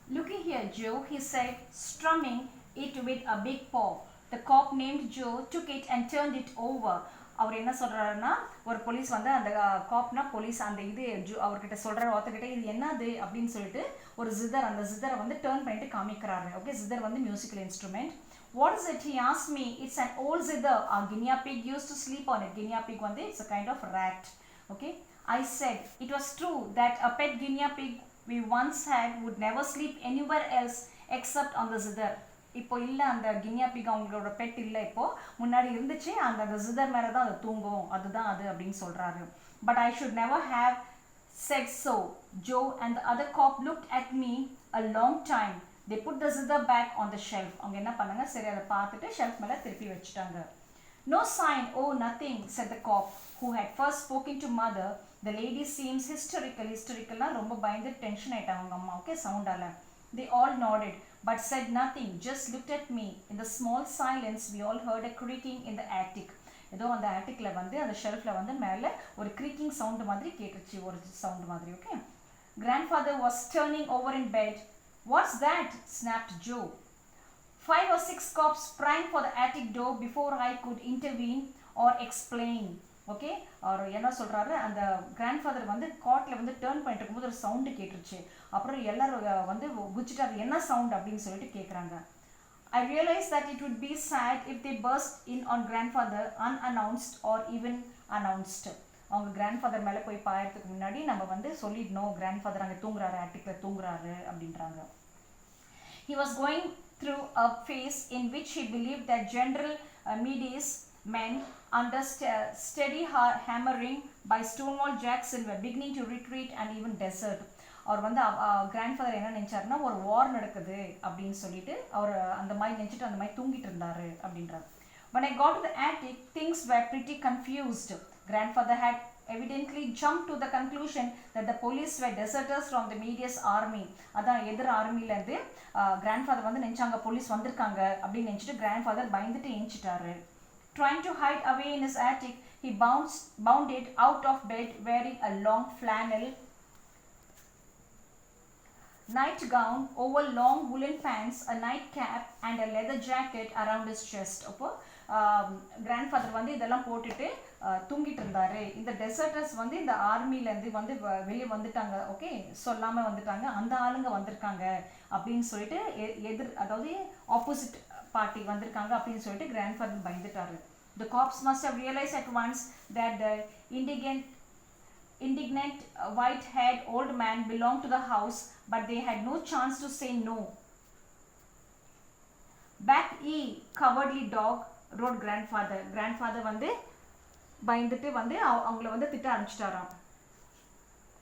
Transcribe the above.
Looking here, Joe, he said, strumming it with a big paw. The cop named Joe took it and turned it over. அவர் என்ன சொல்கிறாருன்னா, ஒரு police வந்து அந்த காப்னா police அந்த இது அவர்கிட்ட சொல்கிறார், ஒருத்தர்கிட்ட இது என்னது அப்படின்னு சொல்லிட்டு ஒரு ஜிதர், அந்த ஜிதரை வந்து டேர்ன் பண்ணிட்டு காமிக்கிறாரு. ஓகே, ஜிதர் வந்து musical instrument. What is it? He asked me. It's an old zither. A guinea pig used to sleep on it. Guinea pig வந்து it's a kind of rat. Okay, I said it was true that a pet guinea pig we once had would never sleep anywhere else except on the zither. இப்போ இல்லை அந்த Guinea big அவங்களோட bed இல்லை, இப்போ முன்னாடி இருந்துச்சு, அந்த ஜிதர் மேலே தான் அது தூங்கும், அதுதான் அது அப்படின்னு சொல்கிறாரு. But I should never have said so. Joe and the other cop looked at me a long time. They put the zither back on the shelf. அவங்க என்ன பண்ணாங்க, சரி அதை பார்த்துட்டு ஷெல்ஃப் மேலே திருப்பி வச்சுட்டாங்க. No sign, oh nothing, said the cop who had first spoken to mother. The lady seems hystericalனா ரொம்ப பயந்து டென்ஷன் ஆயிட்டாங்க அவங்க அம்மா. Okay, சவுண்டால. They all nodded but said nothing, just looked at me. In the small silence we all heard a creaking in the attic. ஏதோ அந்த ஆட்டிக்ல வந்து அந்த ஷெல்ஃப்ல வந்து மேலே ஒரு creaking சவுண்ட் மாதிரி கேட்டுச்சு, ஒரு சவுண்ட் மாதிரி. Okay, grandfather was turning over in bed. What's that? Snapped Joe. 5 or 6 cops sprang for the attic door before I could intervene or explain. Okay, அவர் என்ன சொல்கிறாரு, அந்த கிராண்ட்ஃபாதர் வந்து காட்டில் வந்து டேர்ன் பண்ணிட்டு இருக்கும்போது ஒரு சவுண்டு கேட்டுருச்சு. அப்புறம் எல்லாரும் வந்து குச்சிட்டாரு, என்ன சவுண்ட் அப்படின்னு சொல்லிட்டு கேட்குறாங்க. I realized that it would be sad if they burst in on grandfather unannounced or even announced. அவங்க கிராண்ட்ஃபாதர் மேலே போய் பாயறதுக்கு முன்னாடி நம்ம வந்து சொல்லிடணும், கிராண்ட்ஃபாதர் அங்கே தூங்குறாரு, ஆட்டிக்கில் தூங்குறாரு அப்படின்றாங்க. He was going through a phase in which he believed that General Meade's men, under steady hammering by Stonewall Jackson, were beginning to retreat and even desert. அவர் வந்து கிராண்ட்ஃபாதர் என்ன நினச்சாருன்னா, ஒரு வார் நடக்குது அப்படின்னு சொல்லிட்டு அவர் அந்த மாதிரி நினச்சிட்டு அந்த மாதிரி தூங்கிட்டு இருந்தாரு அப்படின்றார். When I got to the attic, things were pretty confused. Grandfather had evidently jumped to the conclusion that the police were deserters from the Meade's army. அதான் எதிர் ஆர்மிலேருந்து கிராண்ட்ஃபாதர் வந்து நினச்சாங்க போலீஸ் வந்திருக்காங்க அப்படின்னு நினச்சிட்டு கிராண்ட்ஃபாதர் பயந்துட்டு ஏஞ்சிட்டாரு. Trying to hide away in his attic, he bounded out of bed wearing a long flannel nightgown over long woolen pants, a nightcap and a leather jacket around his chest. அப்போ grandfather வந்து இதெல்லாம் போட்டுட்டு தூங்கிட்டு இருந்தாரு. இந்த டெசர்டர்ஸ் வந்து இந்த ஆர்மிலேருந்து வந்து வெளியே வந்துட்டாங்க, ஓகே, சொல்லாமல் வந்துட்டாங்க, அந்த ஆளுங்க வந்திருக்காங்க அப்படின்னு சொல்லிட்டு அதாவது ஆப்போசிட் பார்ட்டி வந்திருக்காங்க அப்படின்னு சொல்லிட்டு grandfather பயந்துட்டாரு. The cops must have realized at once that the indignant white-haired old man belonged to the house, but they had no chance to say no. Back ye cowardly dog, wrote grandfather. Grandfather வந்து பயந்துட்டு வந்து அவங்கள வந்து திட்ட ஆரம்பிச்சிட்டாராம்.